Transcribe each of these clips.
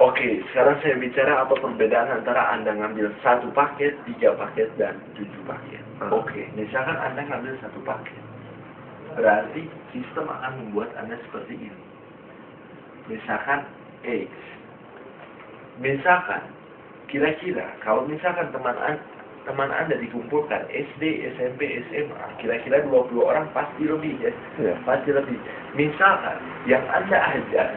Oke, sekarang saya bicara apa perbedaan antara Anda ngambil 1 paket, 3 paket, dan 7 paket. Oke, misalkan Anda ngambil 1 paket. Berarti sistem akan membuat Anda seperti ini. Misalkan X. Misalkan, kira-kira, kalau misalkan teman Anda dikumpulkan SD, SMP, SMA, kira-kira 20 orang pasti lebih ya. Pasti lebih. Misalkan, yang Anda ajak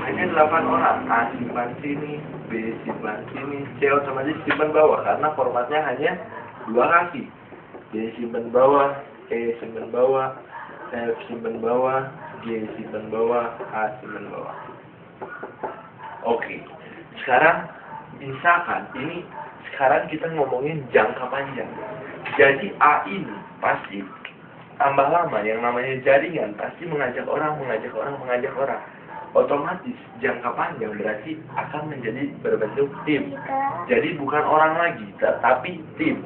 hanya 8 orang. A simpan sini, B simpan sini, C otomatis simpan bawah karena formatnya hanya 2 kaki. B simpan bawah, E simpan bawah, F simpan bawah, G simpan bawah, H simpan bawah. Oke. Sekarang misalkan ini sekarang kita ngomongin jangka panjang. Jadi A ini pasti tambah lama, yang namanya jaringan pasti mengajak orang. Otomatis jangka panjang berarti akan menjadi berbentuk tim. Jadi bukan orang lagi, tetapi tim.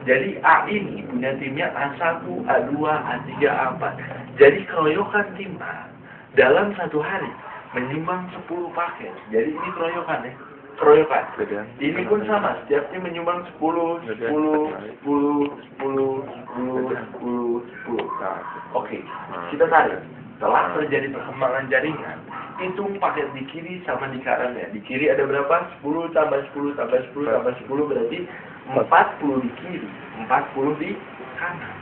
Jadi A ini punya timnya A1, A2, A3, A4. Jadi keroyokan tim A dalam 1 hari menyumbang 10 paket. Jadi ini keroyokan ya. Keroyokan. Ini pun sama, setiap tim menyumbang 10. Oke, kita tarik. Setelah terjadi perkembangan jaringan, hitung paket di kiri sama di kanan ya. Di kiri ada berapa? 10 tambah 10 tambah 10 tambah 10 berarti 40 di kiri, 40 di kanan.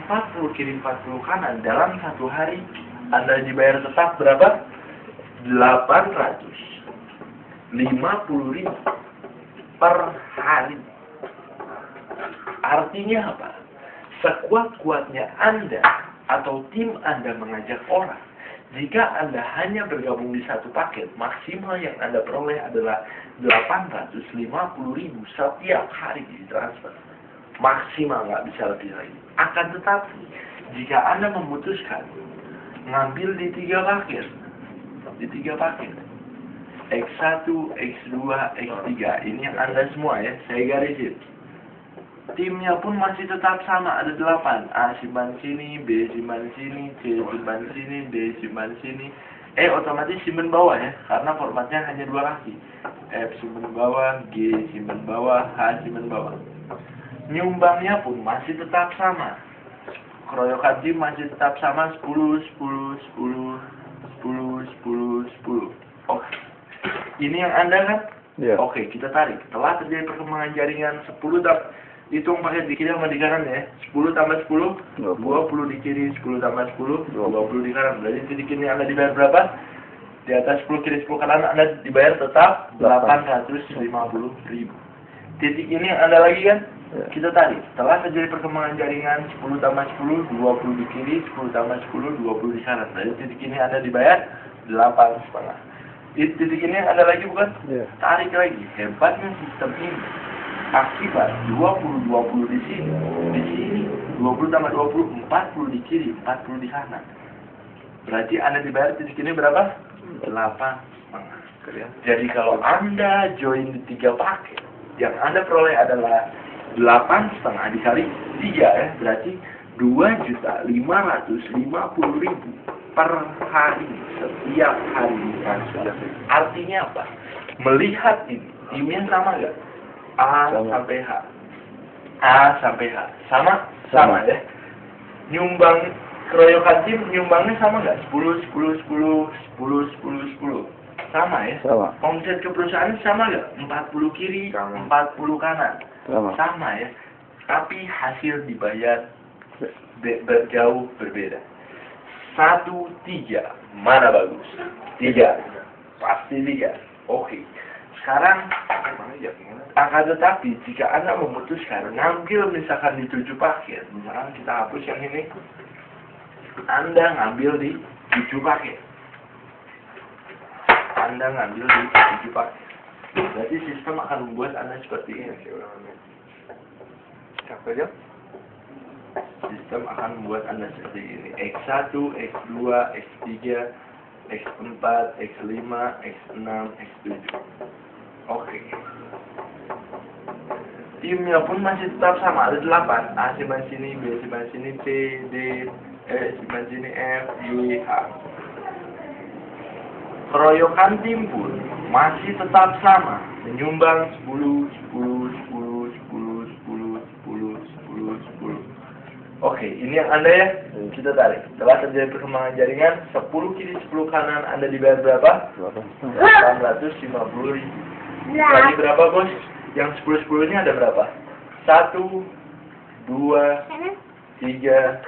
40 kiri, 40 kanan. Dalam 1 hari Anda dibayar tetap berapa? 850.000 per hari. Artinya apa? Sekuat-kuatnya Anda atau tim Anda mengajak orang, jika Anda hanya bergabung di 1 paket, maksimal yang Anda peroleh adalah 850.000 setiap hari ditransfer. Maksimal, nggak bisa lebih lagi. Akan tetapi, jika Anda memutuskan ngambil di 3 paket, X1, X2, X3, ini yang Anda semua ya, saya garisin. Timnya pun masih tetap sama, ada 8. A simpan sini, B simpan sini, C simpan sini, D simpan sini. Otomatis simpan bawah ya, karena formatnya hanya 2 kaki. F simpan bawah, G simpan bawah, H simpan bawah. Nyumbangnya pun masih tetap sama. Keroyokan tim masih tetap sama, 10. Oke. Ini yang Anda kan? Yeah. Oke, kita tarik. Setelah terjadi perkembangan jaringan, 10 hitung paket di kiri sama di kanan ya. 10 tambah 10, 20 di kiri, 10 tambah 10, 20 di kanan. Berarti titik ini Anda dibayar berapa? Di atas 10 kiri 10 kanan Anda dibayar tetap 850.000. Titik ini yang Anda lagi kan? Yeah. Kita tarik. Setelah terjadi perkembangan jaringan, 10 tambah 10, 20 di kiri, 10 tambah 10, 20 di kanan. Berarti titik ini Anda dibayar 8,5. Titik ini yang Anda lagi bukan? Yeah. Tarik lagi. Hebatnya sistem ini. Akibat 20 di sini, 20 tambah 20, 40 di kiri, 40 di kanan. Berarti Anda dibayar titik ini berapa? 8,5. Jadi kalau Anda join di 3 paket, yang Anda peroleh adalah 8,5 dikali 3 ya, berarti 2.550.000 per hari setiap hari transfer. Artinya apa? Melihat ini, timnya sama nggak? A sampai H. Sama ya. Nyumbang keroyokan tim nyumbangnya sama nggak? 10. Sama ya. Sama. Omset ke perusahaan sama nggak? 40 kiri, 40 kanan. Sama ya. Tapi hasil dibayar jauh berbeda. 1, 3. Mana bagus? 3. Pasti 3. Oke. Sekarang akan tetapi jika Anda memutuskan ngambil misalkan di 7 paket, misalkan kita hapus yang ini, Anda ngambil di 7 paket. Berarti sistem akan membuat Anda seperti ini. Sistem akan membuat Anda seperti ini. X1, X2, X3, X4, X5, X6, X7. Oke. Timnya pun masih tetap sama, ada 8. A simpan sini, B simpan sini, C, D, E simpan sini, F, G, H. Keroyokan tim pun masih tetap sama, menyumbang 10, 10, 10, 10, 10, 10, 10, 10. Oke, ini yang Anda ya, kita tarik. Setelah terjadi perkembangan jaringan, 10 kiri, 10 kanan, Anda dibayar berapa? 850.000. Kali berapa, bos? Yang 10-10 ini ada berapa? 1, 2, 3,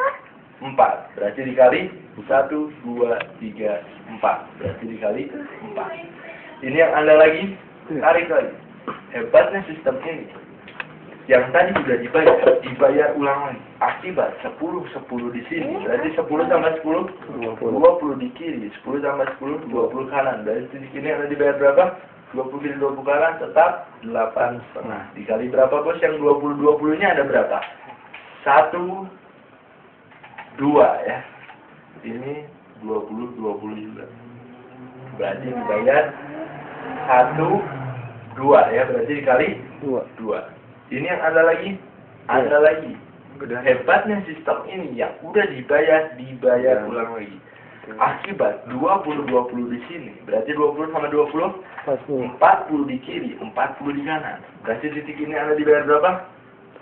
4. Berarti dikali 1, 2, 3, 4. Berarti dikali 4. Ini yang Anda lagi, tarik lagi. Hebatnya sistem ini. Yang tadi sudah dibayar ulang lagi. Akibat 10 di sini. Berarti 10 tambah 10, 20 di kiri. 10 tambah 10, 20 kanan. Berarti di sini Anda dibayar berapa? 20 kiri 20 kanan tetap 8,5. Dikali berapa, bos? Yang 20-20-nya ada berapa? 1, 2 ya. Ini 20 juga. Berarti dibayar 1, 2 ya. Berarti dikali 2. Ini yang Anda lagi. Hebatnya sistem ini yang udah dibayar ulang lagi. Akibat 20-20 di sini. Berarti 20 sama 20, 40 di kiri, 40 di kanan. Berarti titik ini Anda dibayar berapa?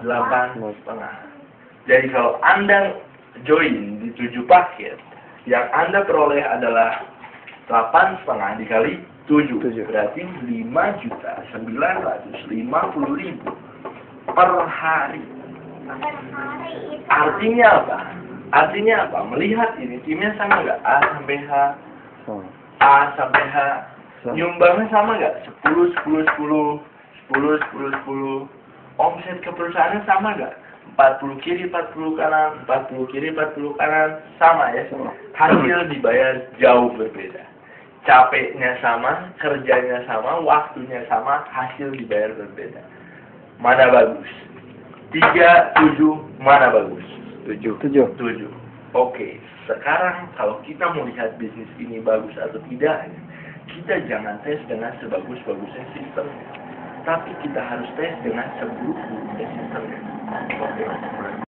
8,5. Jadi kalau Anda join di 7 paket, yang Anda peroleh adalah 8,5 dikali 7. Berarti 5.950.000 per hari. Artinya apa? Melihat ini timnya sama nggak? A sampai H. Nyumbangnya sama nggak? 10, 10, 10, 10, 10, 10. Omset ke perusahaannya sama nggak? 40 kiri, 40 kanan, 40 kiri, 40 kanan. Sama ya? Hasil dibayar jauh berbeda. Capeknya sama, kerjanya sama, waktunya sama, hasil dibayar berbeda. Mana bagus? 3, 7, mana bagus? 7. Oke, sekarang kalau kita mau lihat bisnis ini bagus atau tidak, kita jangan tes dengan sebagus-bagusnya sistem, tapi kita harus tes dengan seburuk-buruknya sistemnya. Oke.